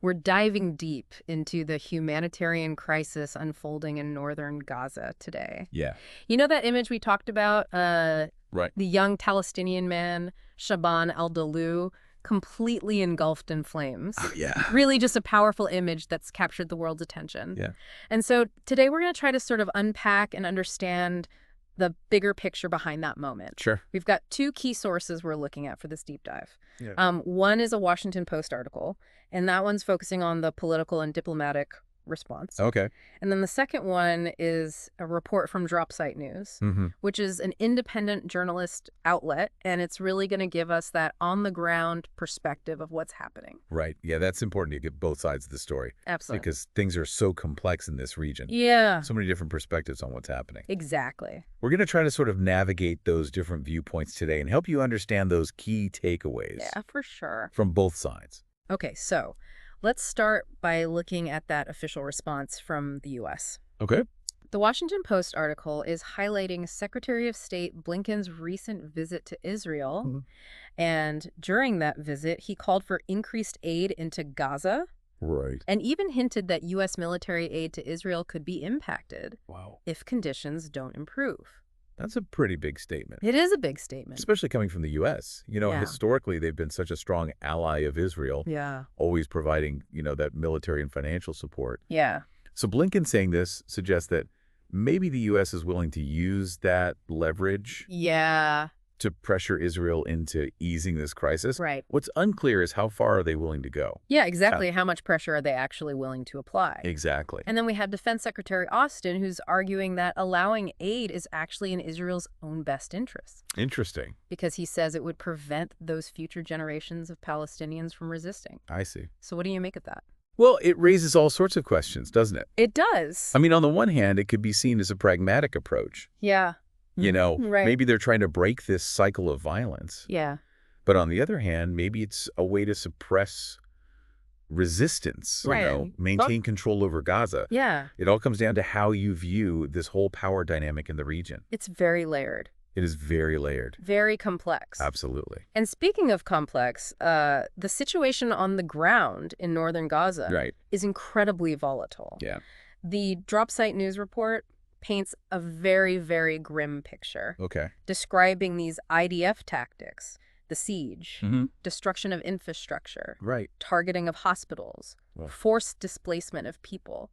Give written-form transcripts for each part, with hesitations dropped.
We're diving deep into the humanitarian crisis unfolding in northern Gaza today. Yeah. You know that image we talked about? Right. The young Palestinian man, Shaaban al-Dalou, completely engulfed in flames. Oh, yeah. Really just a powerful image that's captured the world's attention. Yeah. And so today we're going to try to sort of unpack and understand the bigger picture behind that moment. Sure. We've got two key sources we're looking at for this deep dive. Yeah. One is a Washington Post article, and that one's focusing on the political and diplomatic response. Okay. And then the second one is a report from Dropsite News, which is an independent journalist outlet, and it's really going to give us that on-the-ground perspective of what's happening. Right. Yeah, that's important to get both sides of the story. Absolutely. Because things are so complex in this region. Yeah. So many different perspectives on what's happening. Exactly. We're going to try to sort of navigate those different viewpoints today and help you understand those key takeaways. Yeah, for sure. From both sides. Okay, so let's start by looking at that official response from the U.S. Okay. The Washington Post article is highlighting Secretary of State Blinken's recent visit to Israel. And during that visit, he called for increased aid into Gaza. Right. And even hinted that U.S. military aid to Israel could be impacted if conditions don't improve. That's a pretty big statement. It is a big statement. Especially coming from the U.S. You know, Yeah. historically, they've been such a strong ally of Israel. Yeah. Always providing, that military and financial support. Yeah. So Blinken saying this suggests that maybe the U.S. is willing to use that leverage Yeah. to pressure Israel into easing this crisis. Right. What's unclear is how far are they willing to go? Yeah, exactly. How much pressure are they actually willing to apply? Exactly. And then we have Defense Secretary Austin, who's arguing that allowing aid is actually in Israel's own best interest. Interesting. Because he says it would prevent those future generations of Palestinians from resisting. I see. So what do you make of that? Well, it raises all sorts of questions, doesn't it? It does. I mean, on the one hand, it could be seen as a pragmatic approach. Yeah. Right. Maybe they're trying to break this cycle of violence. Yeah. But on the other hand, maybe it's a way to suppress resistance, Right. maintain control over Gaza. Yeah. It all comes down to how you view this whole power dynamic in the region. It's very layered. It is very layered. Very complex. Absolutely. And speaking of complex, the situation on the ground in northern Gaza is incredibly volatile. Yeah. The Dropsite News report paints a very, very grim picture, Okay. describing these IDF tactics, the siege, Mm-hmm. destruction of infrastructure, Right. targeting of hospitals, Well. forced displacement of people.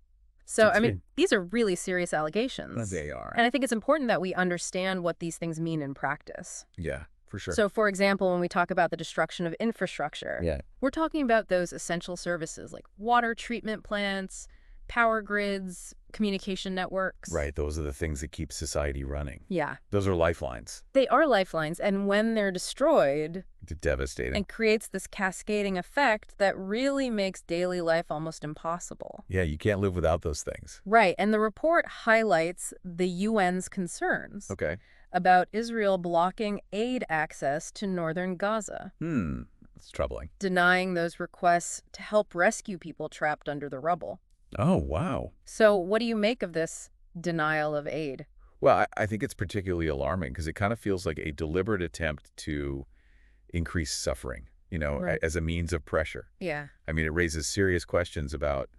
So, I mean, these are really serious allegations. They are. And I think it's important that we understand what these things mean in practice. Yeah, for sure. So, for example, when we talk about the destruction of infrastructure, yeah. we're talking about those essential services like water treatment plants, power grids, communication networks. Right. Those are the things that keep society running. Yeah. Those are lifelines. They are lifelines. And when they're destroyed, It's devastating. it creates this cascading effect that really makes daily life almost impossible. Yeah, you can't live without those things. Right. And the report highlights the UN's concerns Okay. about Israel blocking aid access to northern Gaza, That's troubling. denying those requests to help rescue people trapped under the rubble. Oh, wow. So what do you make of this denial of aid? Well, I think it's particularly alarming because it kind of feels like a deliberate attempt to increase suffering, Right. as a means of pressure. Yeah. I mean, it raises serious questions about,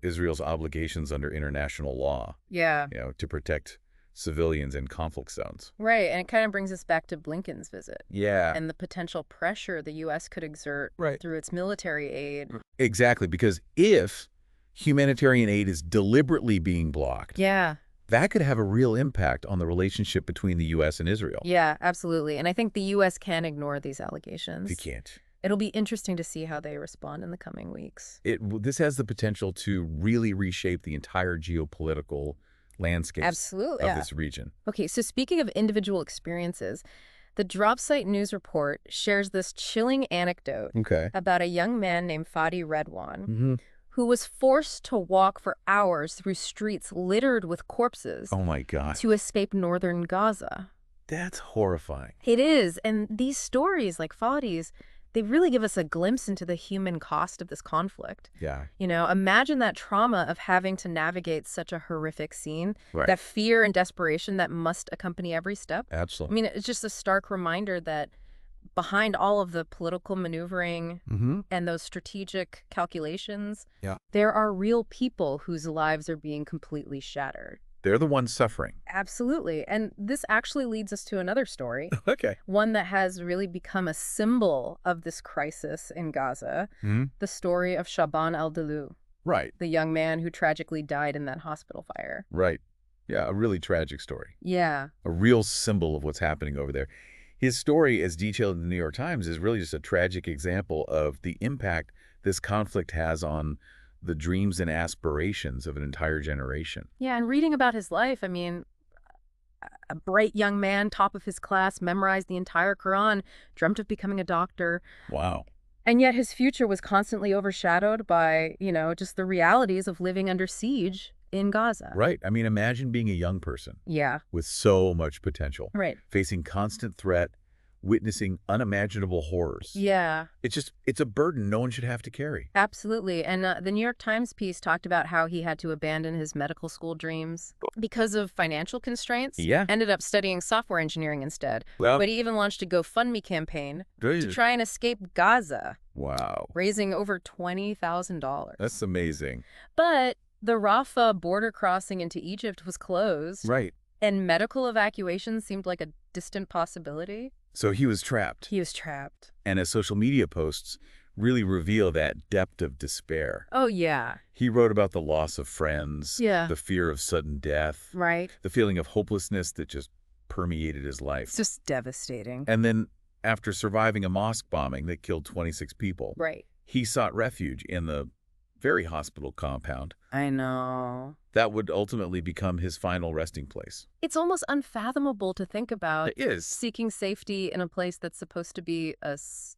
Israel's obligations under international law, Yeah. to protect civilians in conflict zones. Right. And it kind of brings us back to Blinken's visit Yeah. and the potential pressure the U.S. could exert through its military aid. Exactly, because if humanitarian aid is deliberately being blocked, Yeah. that could have a real impact on the relationship between the U.S. and Israel. Yeah, absolutely. And I think the U.S. can ignore these allegations. They can't. It'll be interesting to see how they respond in the coming weeks. This has the potential to really reshape the entire geopolitical landscape Absolutely. of this region. Okay, so speaking of individual experiences, the Dropsite News report shares this chilling anecdote Okay. about a young man named Fadi Redwan who was forced to walk for hours through streets littered with corpses Oh, my God. to escape northern Gaza. That's horrifying. It is, and these stories, like Fadi's, they really give us a glimpse into the human cost of this conflict. Yeah. Imagine that trauma of having to navigate such a horrific scene, Right. that fear and desperation that must accompany every step. I Absolutely. mean, it's just a stark reminder that behind all of the political maneuvering Mm-hmm. and those strategic calculations, Yeah. there are real people whose lives are being completely shattered. They're the ones suffering. Absolutely. And this actually leads us to another story, Okay. one that has really become a symbol of this crisis in Gaza, Mm-hmm. the story of Shaaban al-Dalou, Right. the young man who tragically died in that hospital fire. Right. Yeah, a really tragic story. Yeah. A real symbol of what's happening over there. His story, as detailed in the New York Times, is really just a tragic example of the impact this conflict has on the dreams and aspirations of an entire generation. Yeah, and reading about his life, I mean, a bright young man, top of his class, memorized the entire Quran, dreamt of becoming a doctor. Wow. And yet his future was constantly overshadowed by, just the realities of living under siege in Gaza. Right. I mean, imagine being a young person Yeah. with so much potential, Right. facing constant threat, witnessing unimaginable horrors. Yeah, It's a burden no one should have to carry. absolutely. And the New York Times piece talked about how he had to abandon his medical school dreams because of financial constraints. Yeah. Ended up studying software engineering instead. Well, But he even launched a GoFundMe campaign to try and escape Gaza, wow. raising over $20,000. That's amazing. But the Rafah border crossing into Egypt was closed, Right. and medical evacuation seemed like a distant possibility. So he was trapped. He was trapped. And his social media posts really reveal that depth of despair. Oh, yeah. He wrote about the loss of friends, Yeah. the fear of sudden death, Right. the feeling of hopelessness that just permeated his life. It's just devastating. And then, after surviving a mosque bombing that killed 26 people, Right. he sought refuge in the very hospital compound I know. that would ultimately become his final resting place. It's almost unfathomable to think about It is. seeking safety in a place that's supposed to be a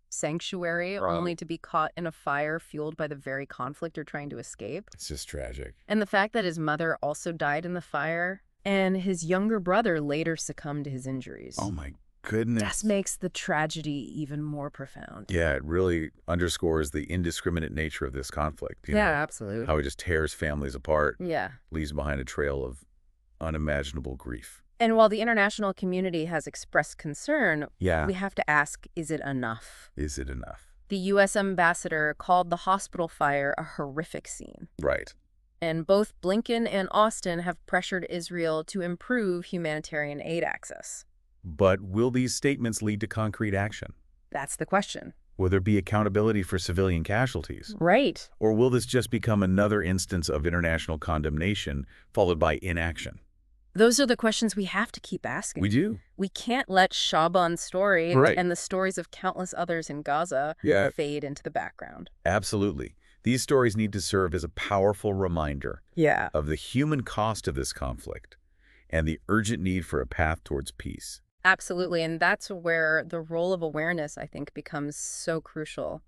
sanctuary, Right. only to be caught in a fire fueled by the very conflict you're trying to escape. It's just tragic. And the fact that his mother also died in the fire, and his younger brother later succumbed to his injuries. Oh my goodness. That makes the tragedy even more profound. Yeah, it really underscores the indiscriminate nature of this conflict. You know, absolutely. how it just tears families apart, Yeah. leaves behind a trail of unimaginable grief. And while the international community has expressed concern, Yeah. we have to ask, is it enough? Is it enough? The U.S. ambassador called the hospital fire a horrific scene. Right. And both Blinken and Austin have pressured Israel to improve humanitarian aid access. But will these statements lead to concrete action? That's the question. Will there be accountability for civilian casualties? Right. Or will this just become another instance of international condemnation followed by inaction? Those are the questions we have to keep asking. We do. We can't let Shaaban's story Right. and the stories of countless others in Gaza Yeah. fade into the background. Absolutely. These stories need to serve as a powerful reminder Yeah. of the human cost of this conflict and the urgent need for a path towards peace. Absolutely. And that's where the role of awareness, I think, becomes so crucial.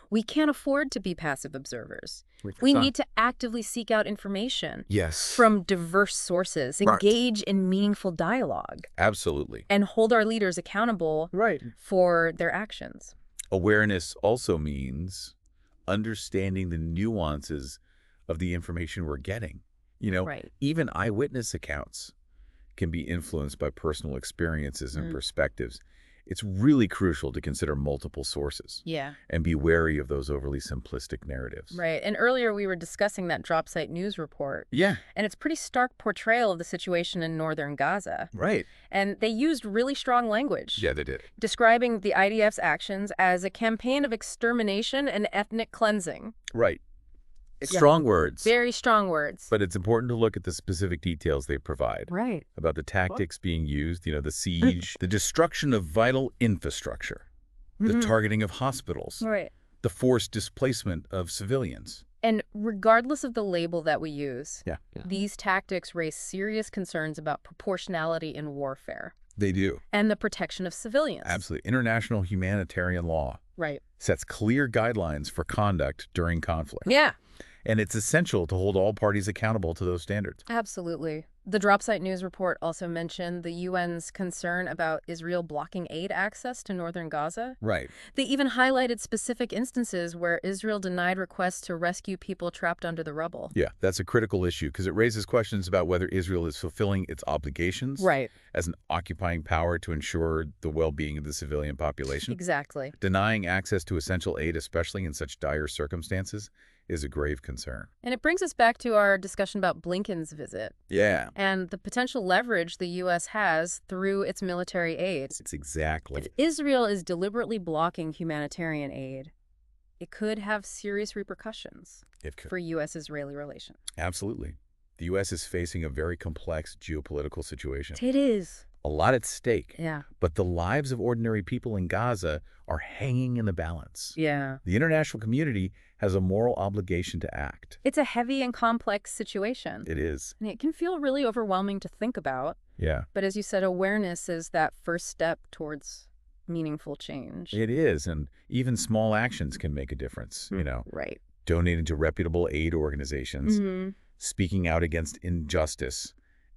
We can't afford to be passive observers. We need to actively seek out information Yes. from diverse sources, Right. engage in meaningful dialogue, Absolutely. and hold our leaders accountable Right. for their actions. Awareness also means understanding the nuances of the information we're getting. You know, Right. even eyewitness accounts can be influenced by personal experiences and perspectives. It's really crucial to consider multiple sources Yeah. and be wary of those overly simplistic narratives. Right. And earlier we were discussing that drop site news report, Yeah. and it's a pretty stark portrayal of the situation in northern Gaza. Right. And they used really strong language, Yeah, they did. describing the IDF's actions as a campaign of extermination and ethnic cleansing. Right. Yeah. Strong words. Very strong words. But it's important to look at the specific details they provide Right. about the tactics being used, you know, the siege, the destruction of vital infrastructure, the targeting of hospitals, Right. the forced displacement of civilians. And regardless of the label that we use, Yeah. these tactics raise serious concerns about proportionality in warfare They do. and the protection of civilians. Absolutely. International humanitarian law Right. sets clear guidelines for conduct during conflict. Yeah. And it's essential to hold all parties accountable to those standards. Absolutely. The Dropsite News report also mentioned the UN's concern about Israel blocking aid access to northern Gaza. Right. They even highlighted specific instances where Israel denied requests to rescue people trapped under the rubble. Yeah, that's a critical issue because it raises questions about whether Israel is fulfilling its obligations Right. as an occupying power to ensure the well-being of the civilian population. Exactly. Denying access to essential aid, especially in such dire circumstances, is a grave concern. And it brings us back to our discussion about Blinken's visit. Yeah. And the potential leverage the U.S. has through its military aid. It's exactly. If Israel is deliberately blocking humanitarian aid, it could have serious repercussions for U.S.-Israeli relations. Absolutely. The U.S. is facing a very complex geopolitical situation. It is. A lot at stake. Yeah. But the lives of ordinary people in Gaza are hanging in the balance. Yeah. The international community has a moral obligation to act. It's a heavy and complex situation. It is. And it can feel really overwhelming to think about. Yeah. But as you said, awareness is that first step towards meaningful change. It is. And even small actions can make a difference, Right. Donating to reputable aid organizations, speaking out against injustice,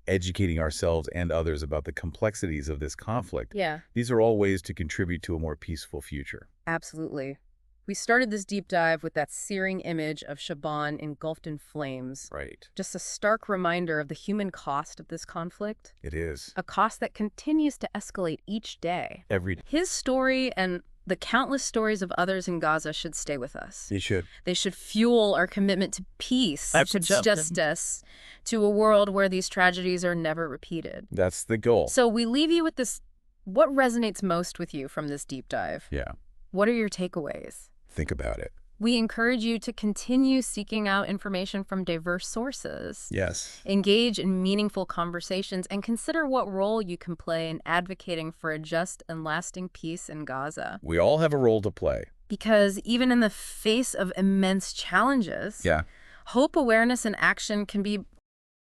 educating ourselves and others about the complexities of this conflict. Yeah. These are all ways to contribute to a more peaceful future. Absolutely. We started this deep dive with that searing image of Shaaban engulfed in flames. Right. Just a stark reminder of the human cost of this conflict. It is. A cost that continues to escalate each day. Every day. His story and the countless stories of others in Gaza should stay with us. They should. They should fuel our commitment to peace, to Absolutely. justice, to a world where these tragedies are never repeated. That's the goal. So we leave you with this. What resonates most with you from this deep dive? Yeah. What are your takeaways? Think about it. We encourage you to continue seeking out information from diverse sources. Yes. Engage in meaningful conversations and consider what role you can play in advocating for a just and lasting peace in Gaza. We all have a role to play. Because even in the face of immense challenges, Yeah. hope, awareness, and action can be